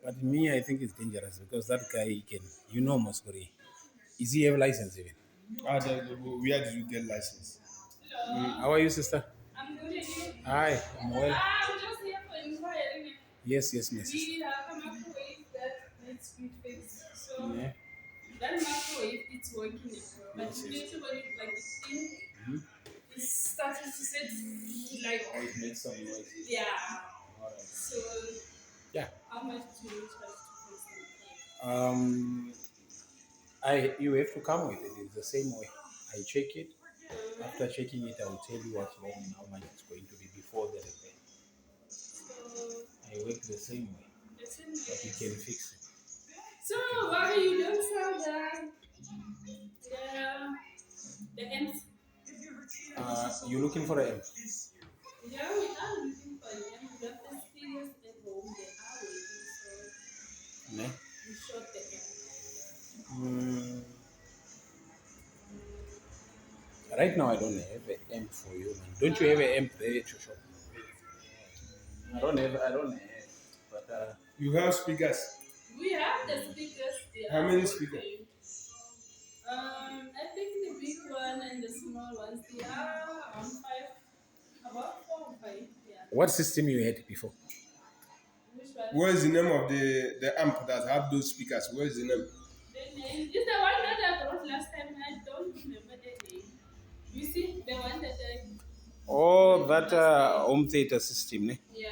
But me, I think it's dangerous because that guy can, Moscow. Is he have a license even? Where did you get license? How are you, sister? I'm good. And you? Hi, I'm well. I'm just here for inquiring. Yes, yes, my sister. We have a microwave that needs to be fixed. So yeah. That microwave, it's working. But yes, later when it like the thing is starting to set like it makes some noise. Yeah. Alright. So yeah. How much do you charge to fix it? You have to come with it. It's the same way. I check it. After checking it, I will tell you what's wrong and how much it's going to be before the repair. So I work the same way. The same way. But you can fix it. So why you don't sell the ends? You're looking for an M? Yeah, we are looking for an M. We have the speakers at home. They are waiting, so no? We shot the M. Right now, I don't have an amp for you, man. Don't you have an amp there at your shop? I don't have. But You have speakers. we have the speakers there. How many speakers? I think the big one and the small ones, they are five, about 4 or 5. Yeah. What system you had before? Which one? What is the name of the amp that have those speakers? What is the name? The name is the one that I brought last time. I don't remember the name. You see, the one that I. Oh, that home theater system, ne? Yeah.